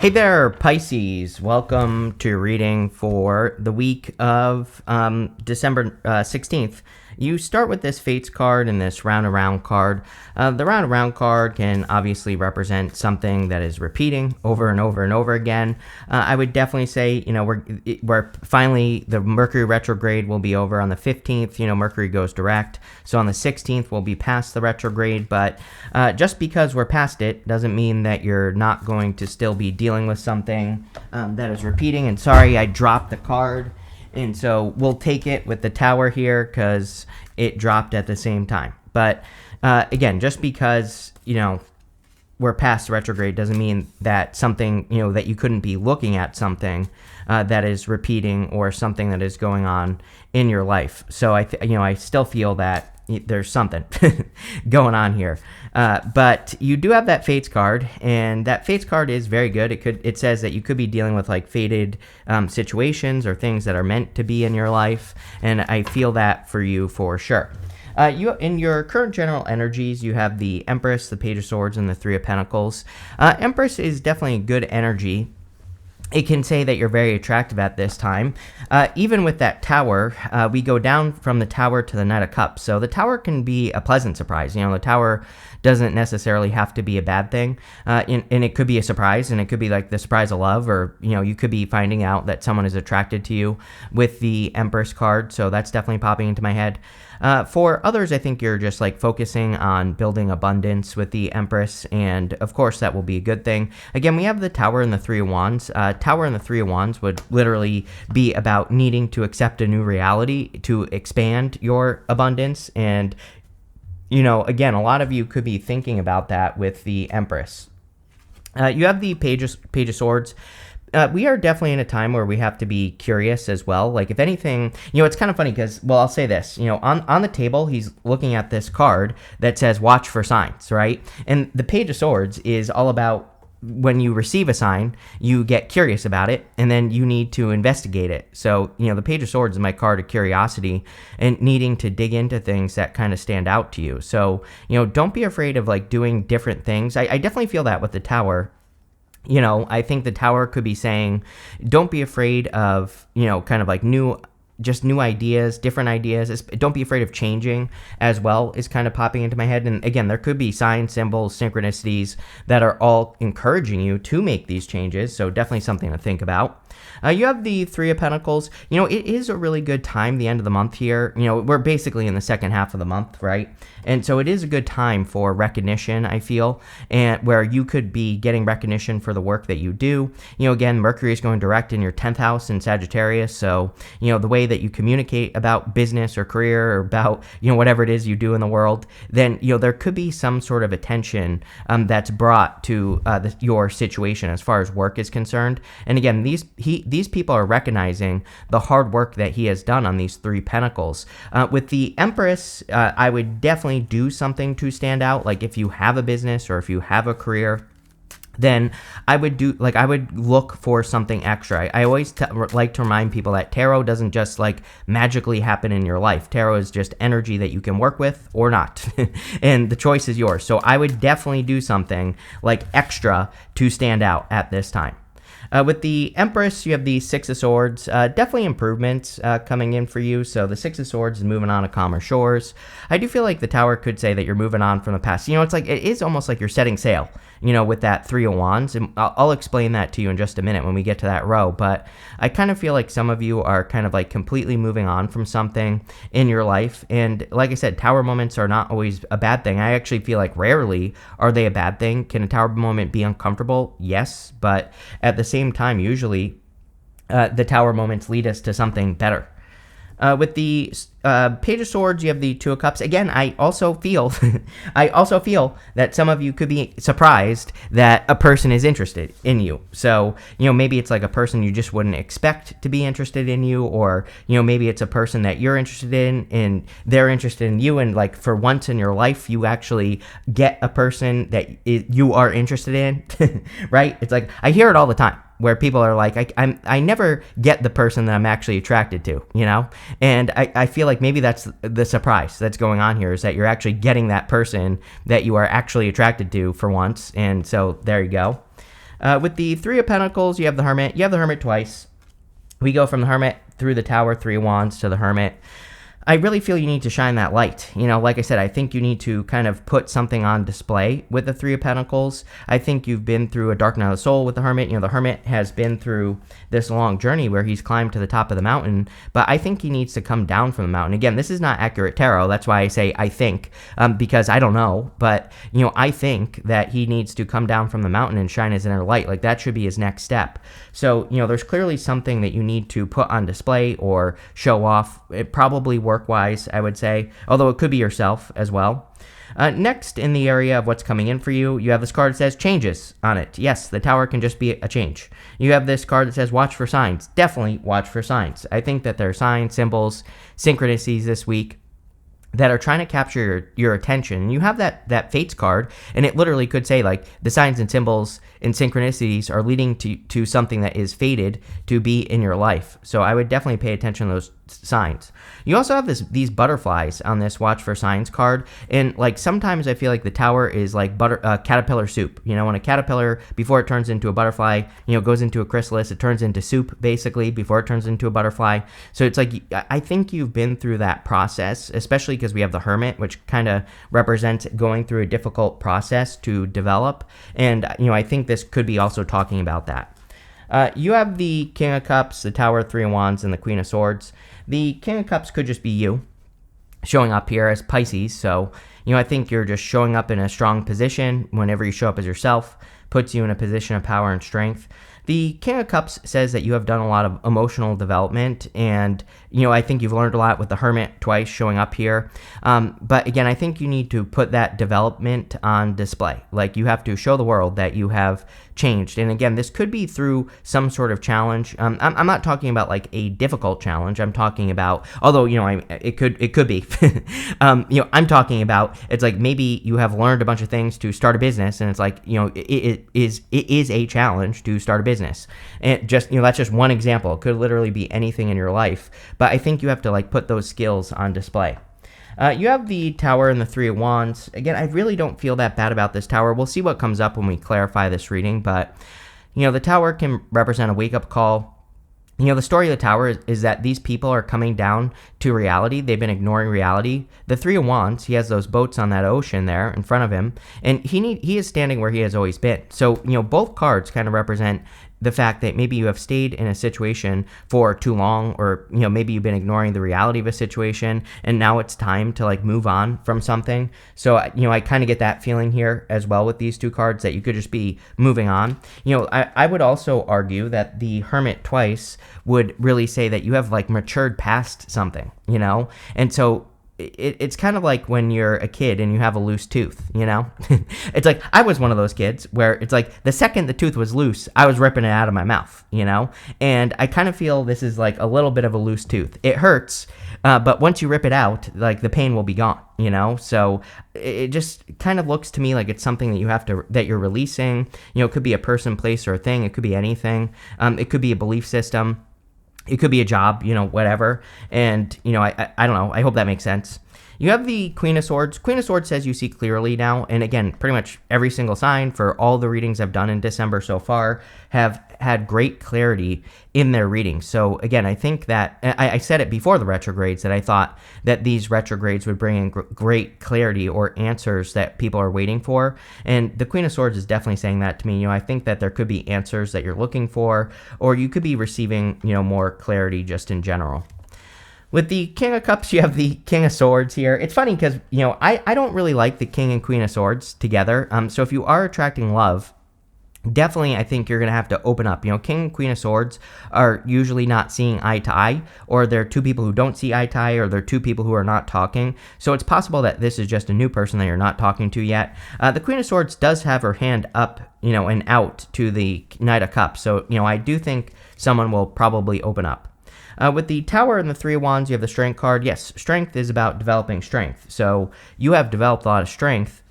Hey there, Pisces. Welcome to your reading for the week of December 16th. You start with this Fates card and this Round Around card. The Round Around card can obviously represent something that is repeating over and over and over again. I would definitely say, we're finally, the Mercury retrograde will be over on the 15th. Mercury goes direct. So on the 16th, we'll be past the retrograde. But just because we're past it doesn't mean that you're not going to still be dealing with something that is repeating. And sorry, I dropped the card. And so we'll take it with the tower here because it dropped at the same time. But again, just because, we're past retrograde doesn't mean that something, that you couldn't be looking at something that is repeating or something that is going on in your life. So I still feel that there's something going on here. But you do have that Fates card, and that Fates card is very good. It says that you could be dealing with like fated situations or things that are meant to be in your life, and I feel that for you for sure. You in your current general energies, you have the Empress, the Page of Swords, and the Three of Pentacles. Empress is definitely a good energy. It can say that you're very attractive at this time. Even with that tower, we go down from the tower to the Knight of Cups. So the tower can be a pleasant surprise. The tower doesn't necessarily have to be a bad thing. And it could be a surprise, and it could be like the surprise of love, or, you could be finding out that someone is attracted to you with the Empress card. So that's definitely popping into my head. For others, I think you're just like focusing on building abundance with the Empress, and of course that will be a good thing. Again, we have the Tower and the Three of Wands. Tower and the Three of Wands would literally be about needing to accept a new reality to expand your abundance, and again, a lot of you could be thinking about that with the Empress. You have the Page of Swords. We are definitely in a time where we have to be curious as well. Like, if anything, it's kind of funny because, I'll say this, on the table, he's looking at this card that says watch for signs, right? And the Page of Swords is all about when you receive a sign, you get curious about it, and then you need to investigate it. So, the Page of Swords is my card of curiosity and needing to dig into things that kind of stand out to you. So, don't be afraid of like doing different things. I definitely feel that with the Tower. I think the Tower could be saying, don't be afraid of, kind of like new ideas, different ideas. Don't be afraid of changing as well, is kind of popping into my head. And again, there could be signs, symbols, synchronicities that are all encouraging you to make these changes. So definitely something to think about. You have the Three of Pentacles. It is a really good time, the end of the month here. We're basically in the second half of the month, right? And so it is a good time for recognition, I feel, and where you could be getting recognition for the work that you do. Again, Mercury is going direct in your 10th house in Sagittarius. So, the way that you communicate about business or career or about, whatever it is you do in the world, then, there could be some sort of attention that's brought to your situation as far as work is concerned. And again, these people are recognizing the hard work that he has done on these Three Pentacles. With the Empress, I would definitely do something to stand out. Like, if you have a business or if you have a career, then I would look for something extra. I always like to remind people that tarot doesn't just like magically happen in your life. Tarot is just energy that you can work with or not. And the choice is yours. So I would definitely do something like extra to stand out at this time. With the Empress, you have the Six of Swords. Definitely improvements coming in for you. So the Six of Swords is moving on to calmer shores. I do feel like the Tower could say that you're moving on from the past. It's like, it is almost like you're setting sail, with that Three of Wands. And I'll explain that to you in just a minute when we get to that row. But I kind of feel like some of you are kind of like completely moving on from something in your life. And like I said, Tower moments are not always a bad thing. I actually feel like rarely are they a bad thing. Can a Tower moment be uncomfortable? Yes. But at the same time, usually the Tower moments lead us to something better. With the Page of Swords, you have the Two of Cups. Again, I also feel that some of you could be surprised that a person is interested in you. So, maybe it's like a person you just wouldn't expect to be interested in you, or, maybe it's a person that you're interested in and they're interested in you. And like, for once in your life, you actually get a person that you are interested in, right? It's like, I hear it all the time, where people are like, I never get the person that I'm actually attracted to, And I feel like maybe that's the surprise that's going on here, is that you're actually getting that person that you are actually attracted to for once. And so there you go. With the Three of Pentacles, you have the Hermit. You have the Hermit twice. We go from the Hermit through the Tower, Three of Wands, to the Hermit. I really feel you need to shine that light. Like I said, I think you need to kind of put something on display with the Three of Pentacles. I think you've been through a dark night of the soul with the Hermit. The Hermit has been through this long journey where he's climbed to the top of the mountain, but I think he needs to come down from the mountain. Again, this is not accurate tarot. That's why I say I think, because I don't know, but, I think that he needs to come down from the mountain and shine his inner light. Like, that should be his next step. So, there's clearly something that you need to put on display or show off. It probably work-wise, I would say, although it could be yourself as well. Next, in the area of what's coming in for you, you have this card that says changes on it. Yes, the Tower can just be a change. You have this card that says watch for signs. Definitely watch for signs. I think that there are signs, symbols, synchronicities this week that are trying to capture your attention. You have that Fates card, and it literally could say, like, the signs and symbols and synchronicities are leading to something that is fated to be in your life. So I would definitely pay attention to those signs. You also have these butterflies on this watch for signs card, and like sometimes I feel like the Tower is like caterpillar soup. When a caterpillar, before it turns into a butterfly, goes into a chrysalis, it turns into soup basically before it turns into a butterfly. So it's like, I think you've been through that process, especially because we have the Hermit, which kind of represents going through a difficult process to develop, and I think this could be also talking about that. You have the King of Cups, the Tower, Three of Wands, and the Queen of Swords. The King of Cups could just be you showing up here as Pisces. So, I think you're just showing up in a strong position. Whenever you show up as yourself, puts you in a position of power and strength. The King of Cups says that you have done a lot of emotional development, and, I think you've learned a lot with the Hermit twice showing up here. But again, I think you need to put that development on display. Like, you have to show the world that you have changed. And again, this could be through some sort of challenge. I'm not talking about like a difficult challenge. I'm talking about, although, it could be, I'm talking about, it's like maybe you have learned a bunch of things to start a business, and it's like, it is a challenge to start a business. And just, that's just one example. It could literally be anything in your life, but I think you have to like put those skills on display. You have the Tower and the Three of Wands. Again, I really don't feel that bad about this Tower. We'll see what comes up when we clarify this reading, but, the Tower can represent a wake-up call. The story of the Tower is that these people are coming down to reality. They've been ignoring reality. The Three of Wands, he has those boats on that ocean there in front of him, and he is standing where he has always been. So, both cards kind of represent the fact that maybe you have stayed in a situation for too long, or, maybe you've been ignoring the reality of a situation, and now it's time to like move on from something. So, I kind of get that feeling here as well with these two cards, that you could just be moving on. I would also argue that the Hermit twice would really say that you have like matured past something, and so it's kind of like when you're a kid and you have a loose tooth, It's like, I was one of those kids where it's like the second the tooth was loose, I was ripping it out of my mouth, And I kind of feel this is like a little bit of a loose tooth. It hurts, but once you rip it out, like the pain will be gone, So it just kind of looks to me like it's something that you're releasing. It could be a person, place, or a thing. It could be anything. It could be a belief system. It could be a job, whatever. And, I don't know. I hope that makes sense. You have the Queen of Swords. Queen of Swords says you see clearly now. And again, pretty much every single sign for all the readings I've done in December so far have had great clarity in their readings. So again, I think that, I said it before the retrogrades, that I thought that these retrogrades would bring in great clarity or answers that people are waiting for. And the Queen of Swords is definitely saying that to me. I think that there could be answers that you're looking for, or you could be receiving, more clarity just in general. With the King of Cups, you have the King of Swords here. It's funny because, I don't really like the King and Queen of Swords together. So if you are attracting love, definitely I think you're going to have to open up. King and Queen of Swords are usually not seeing eye to eye, or they're two people who don't see eye to eye, or they're two people who are not talking. So it's possible that this is just a new person that you're not talking to yet. The Queen of Swords does have her hand up, and out to the Knight of Cups. So, I do think someone will probably open up. With the Tower and the Three of Wands, you have the Strength card. Yes, strength is about developing strength. So you have developed a lot of strength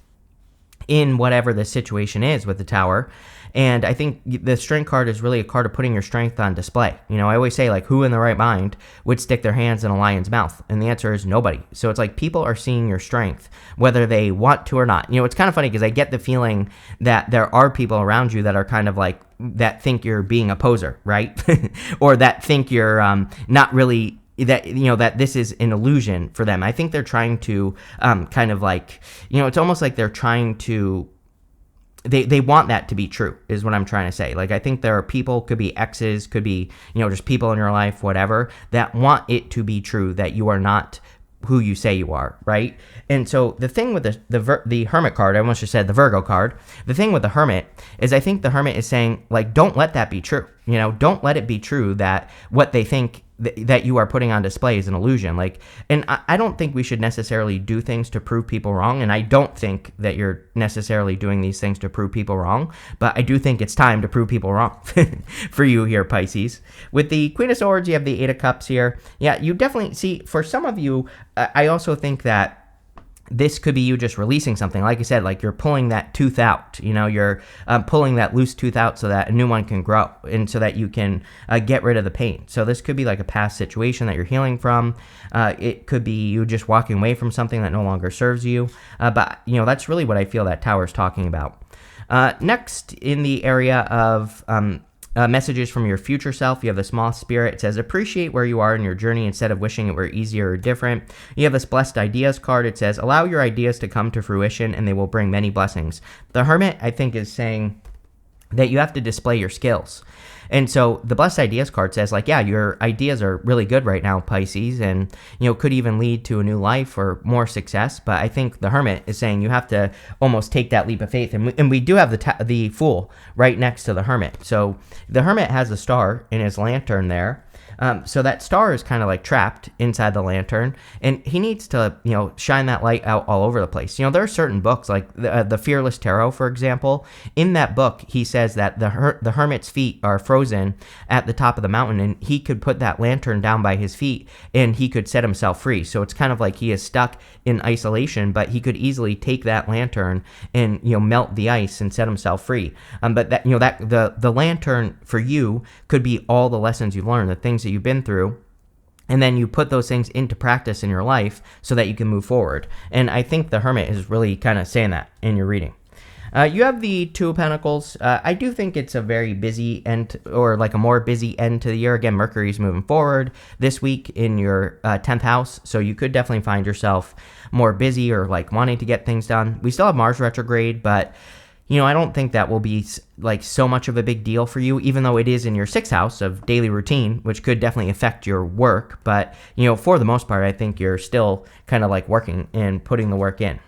in whatever the situation is with the Tower. And I think the strength card is really a card of putting your strength on display. I always say, like, who in the right mind would stick their hands in a lion's mouth? And the answer is nobody. So it's like people are seeing your strength, whether they want to or not. It's kind of funny because I get the feeling that there are people around you that are kind of like, that think you're being a poser, right? Or that think you're not really, that this is an illusion for them. I think they're trying to kind of like, it's almost like they're trying to, they want that to be true, is what I'm trying to say. Like, I think there are people, could be exes, could be, just people in your life, whatever, that want it to be true that you are not who you say you are, right? And so the thing with the Hermit card, I almost just said the Virgo card, the thing with the Hermit is I think the Hermit is saying, like, don't let that be true. Don't let it be true that what they think that you are putting on display is an illusion. Like, and I don't think we should necessarily do things to prove people wrong, and I don't think that you're necessarily doing these things to prove people wrong, but I do think it's time to prove people wrong for you here, Pisces. With the Queen of Swords, you have the Eight of Cups here. Yeah, you definitely see, for some of you, I also think that this could be you just releasing something. Like I said, like you're pulling that tooth out, you're pulling that loose tooth out so that a new one can grow and so that you can get rid of the pain. So this could be like a past situation that you're healing from. It could be you just walking away from something that no longer serves you. But that's really what I feel that Tower is talking about. Next, in the area of messages from your future self, you have the Small Spirit. It says, appreciate where you are in your journey instead of wishing it were easier or different. You have this Blessed Ideas card. It says, allow your ideas to come to fruition and they will bring many blessings. The Hermit, I think, is saying that you have to display your skills. And so the Blessed Ideas card says, like, yeah, your ideas are really good right now, Pisces, and, could even lead to a new life or more success. But I think the Hermit is saying you have to almost take that leap of faith. And we do have the Fool right next to the Hermit. So the Hermit has a star in his lantern there. So that star is kind of like trapped inside the lantern, and he needs to, shine that light out all over the place. There are certain books, like the Fearless Tarot, for example. In that book, he says that the hermit's feet are frozen at the top of the mountain, and he could put that lantern down by his feet, and he could set himself free. So it's kind of like he is stuck in isolation, but he could easily take that lantern and, melt the ice and set himself free. But that, the lantern for you could be all the lessons you've learned, the things that you've been through, and then you put those things into practice in your life so that you can move forward. And I think the Hermit is really kind of saying that in your reading. You have the Two of Pentacles. I do think it's a very busy end, or like a more busy end to the year. Again, Mercury's moving forward this week in your 10th house, so you could definitely find yourself more busy or like wanting to get things done. We still have Mars retrograde, but I don't think that will be like so much of a big deal for you, even though it is in your 6th house of daily routine, which could definitely affect your work. But, for the most part, I think you're still kind of like working and putting the work in.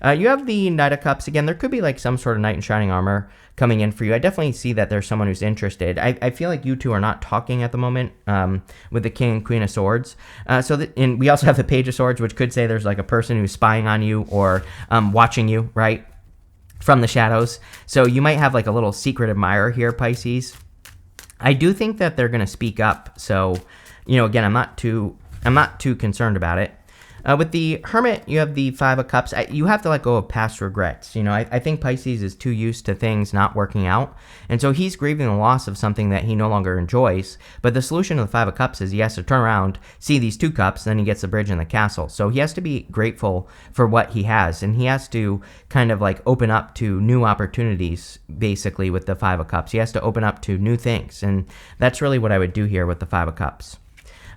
You have the Knight of Cups. Again, there could be like some sort of knight in shining armor coming in for you. I definitely see that there's someone who's interested. I feel like you two are not talking at the moment with the King and Queen of Swords. And we also have the Page of Swords, which could say there's like a person who's spying on you or watching you, right, from the shadows. So you might have like a little secret admirer here, Pisces. I do think that they're going to speak up. So, again, I'm not too concerned about it. With the Hermit, you have the Five of Cups. You have to let go of past regrets. I think Pisces is too used to things not working out. And so he's grieving the loss of something that he no longer enjoys. But the solution to the Five of Cups is he has to turn around, see these two cups, then he gets the bridge and the castle. So he has to be grateful for what he has. And he has to kind of like open up to new opportunities, basically, with the Five of Cups. He has to open up to new things. And that's really what I would do here with the Five of Cups.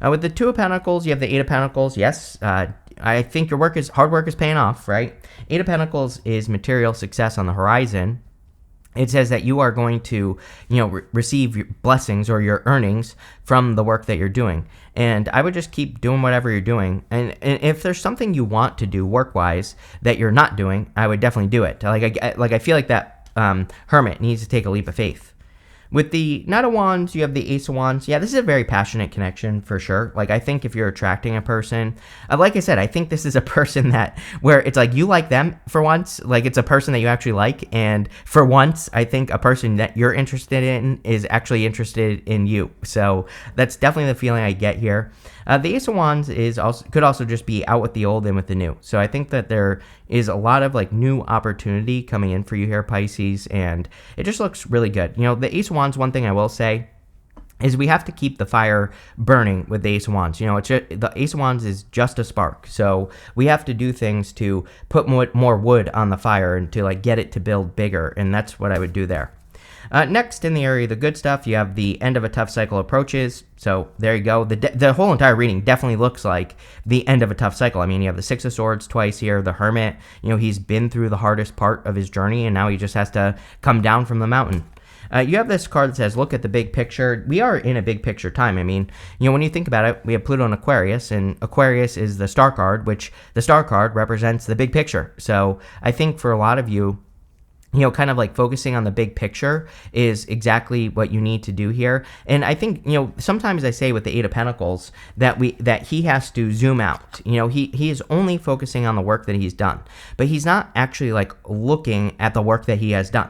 With the Two of Pentacles, you have the Eight of Pentacles. Yes, I think your hard work is paying off, right? Eight of Pentacles is material success on the horizon. It says that you are going to, receive your blessings or your earnings from the work that you're doing. And I would just keep doing whatever you're doing. And if there's something you want to do work-wise that you're not doing, I would definitely do it. I feel like that Hermit needs to take a leap of faith. With the Knight of Wands, you have the Ace of Wands. Yeah, this is a very passionate connection for sure. Like, I think if you're attracting a person, like I said, I think this is a person where it's like you like them for once. Like, it's a person that you actually like. And for once, I think a person that you're interested in is actually interested in you. So that's definitely the feeling I get here. The Ace of Wands could also just be out with the old and with the new. So I think that they're, is a lot of like new opportunity coming in for you here, Pisces, and it just looks really good. The Ace of Wands, one thing I will say is we have to keep the fire burning with the Ace of Wands. The Ace of Wands is just a spark. So we have to do things to put more wood on the fire and to like get it to build bigger. And that's what I would do there. Next, in the area of the good stuff, you have the end of a tough cycle approaches. So there you go. The whole entire reading definitely looks like the end of a tough cycle. I mean, you have the Six of Swords twice here, the Hermit. He's been through the hardest part of his journey, and now he just has to come down from the mountain. You have this card that says, look at the big picture. We are in a big picture time. I mean, when you think about it, we have Pluto in Aquarius, and Aquarius is the star card, which the star card represents the big picture. So I think for a lot of you, kind of like focusing on the big picture is exactly what you need to do here. And I think, sometimes I say with the Eight of Pentacles that he has to zoom out. He is only focusing on the work that he's done, but he's not actually like looking at the work that he has done.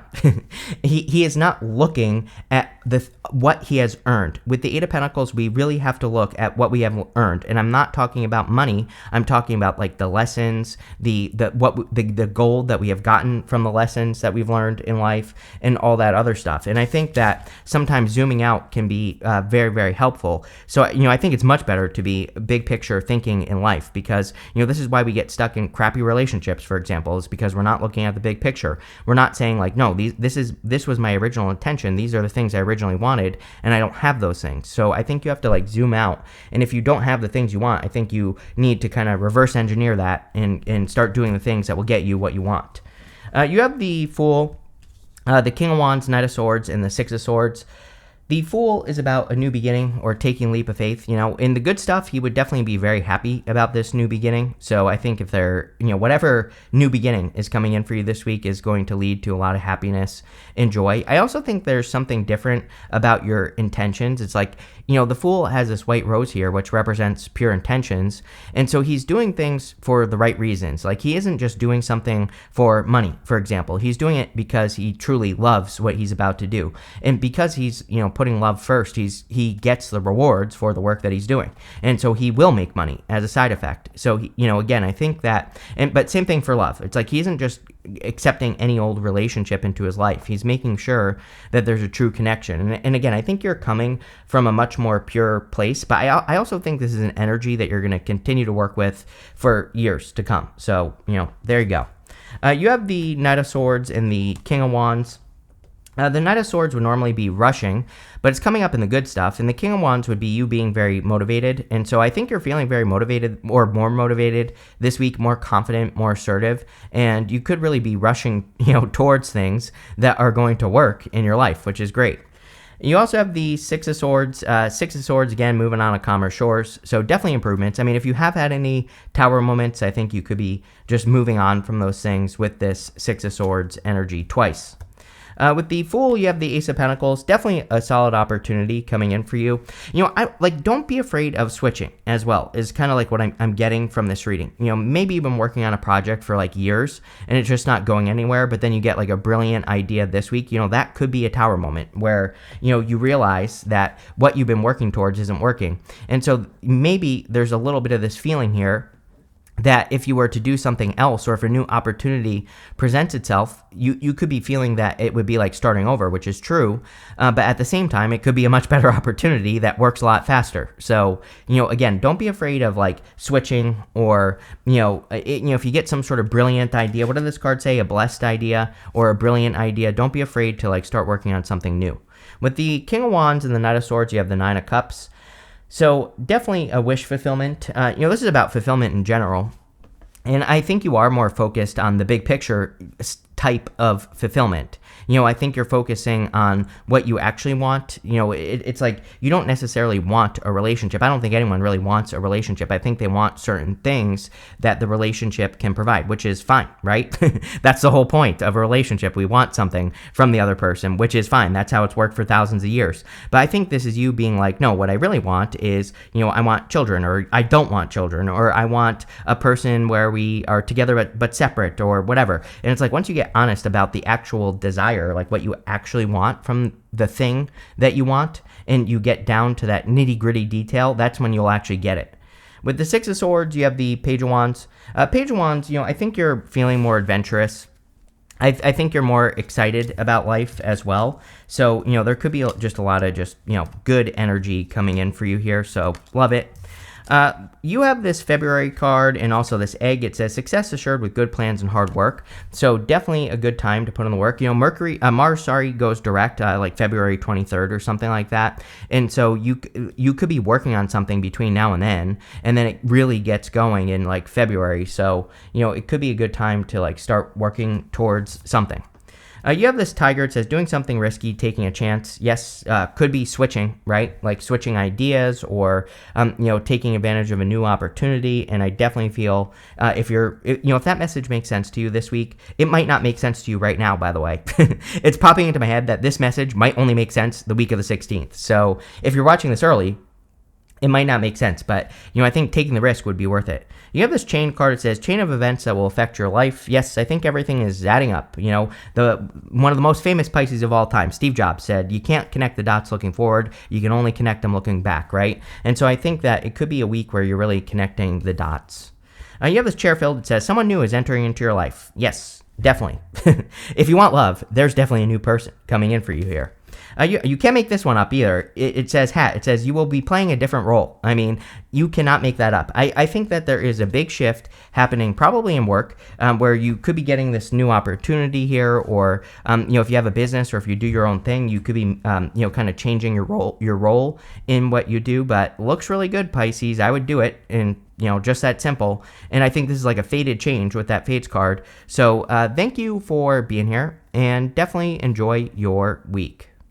He is not looking at what he has earned. With the Eight of Pentacles, we really have to look at what we have earned. And I'm not talking about money. I'm talking about like the lessons, the gold that we have gotten from the lessons that we've learned in life and all that other stuff. And I think that sometimes zooming out can be very, very helpful. So, I think it's much better to be big picture thinking in life, because, this is why we get stuck in crappy relationships, for example, is because we're not looking at the big picture. We're not saying like, no, this was my original intention. These are the things I originally wanted, and I don't have those things. So I think you have to like zoom out. And if you don't have the things you want, I think you need to kind of reverse engineer that and start doing the things that will get you what you want. You have the Fool, the King of Wands, Knight of Swords, and the Six of Swords. The Fool is about a new beginning or taking a leap of faith. In the good stuff, he would definitely be very happy about this new beginning. So I think if whatever new beginning is coming in for you this week is going to lead to a lot of happiness and joy. I also think there's something different about your intentions. It's like, the Fool has this white rose here, which represents pure intentions. And so he's doing things for the right reasons. Like he isn't just doing something for money, for example. He's doing it because he truly loves what he's about to do. And because he's, putting love first, he gets the rewards for the work that he's doing. And so he will make money as a side effect. So, again, I think that, but same thing for love. It's like he isn't just accepting any old relationship into his life. He's making sure that there's a true connection. And again, I think you're coming from a much more pure place, but I also think this is an energy that you're going to continue to work with for years to come. So, there you go. You have the Knight of Swords and the King of Wands. The Knight of Swords would normally be rushing, but it's coming up in the good stuff. And the King of Wands would be you being very motivated. And so I think you're feeling very motivated or more motivated this week, more confident, more assertive. And you could really be rushing, towards things that are going to work in your life, which is great. You also have the Six of Swords. Six of Swords, again, moving on to calmer shores. So definitely improvements. I mean, if you have had any tower moments, I think you could be just moving on from those things with this Six of Swords energy twice. With the Fool, you have the Ace of Pentacles. Definitely a solid opportunity coming in for you. Don't be afraid of switching as well, is kind of like what I'm getting from this reading. Maybe you've been working on a project for like years and it's just not going anywhere, but then you get like a brilliant idea this week. That could be a tower moment where, you realize that what you've been working towards isn't working. And so maybe there's a little bit of this feeling here that if you were to do something else, or if a new opportunity presents itself, you could be feeling that it would be like starting over, which is true. But at the same time, it could be a much better opportunity that works a lot faster. So, again, don't be afraid of like switching or, if you get some sort of brilliant idea, what did this card say? A blessed idea or a brilliant idea. Don't be afraid to like start working on something new. With the King of Wands and the Knight of Swords, you have the Nine of Cups. So definitely a wish fulfillment. This is about fulfillment in general. And I think you are more focused on the big picture type of fulfillment. I think you're focusing on what you actually want. It's like you don't necessarily want a relationship. I don't think anyone really wants a relationship. I think they want certain things that the relationship can provide, which is fine, right? That's the whole point of a relationship. We want something from the other person, which is fine. That's how it's worked for thousands of years. But I think this is you being like, no, what I really want is, I want children, or I don't want children, or I want a person where we are together but separate, or whatever. And it's like once you get honest about the actual desire, like what you actually want from the thing that you want, and you get down to that nitty-gritty detail, that's when you'll actually get it. With the Six of Swords, you have the Page of Wands. Page of Wands, I think you're feeling more adventurous. I think you're more excited about life as well. So, there could be just a lot of good energy coming in for you here. So, love it. You have this February card and also this egg. It says success assured with good plans and hard work. So definitely a good time to put in the work. Mars goes direct like February 23rd or something like that. And so you could be working on something between now and then it really gets going in like February. So, it could be a good time to like start working towards something. You have this tiger. It says doing something risky, taking a chance. Yes, could be switching, right? Like switching ideas or, taking advantage of a new opportunity. And I definitely feel if that message makes sense to you this week, it might not make sense to you right now, by the way. It's popping into my head that this message might only make sense the week of the 16th. So if you're watching this early, it might not make sense, but, I think taking the risk would be worth it. You have this chain card. It says chain of events that will affect your life. Yes, I think everything is adding up. One of the most famous Pisces of all time, Steve Jobs, said, you can't connect the dots looking forward. You can only connect them looking back, right? And so I think that it could be a week where you're really connecting the dots. You have this chair filled. It says someone new is entering into your life. Yes, definitely. If you want love, there's definitely a new person coming in for you here. You can't make this one up either. It says hat. It says you will be playing a different role. I mean, you cannot make that up. I think that there is a big shift happening probably in work where you could be getting this new opportunity here or, if you have a business or if you do your own thing, you could be, kind of changing your role in what you do. But looks really good, Pisces. I would do it and just that simple. And I think this is like a fated change with that Fates card. So thank you for being here and definitely enjoy your week.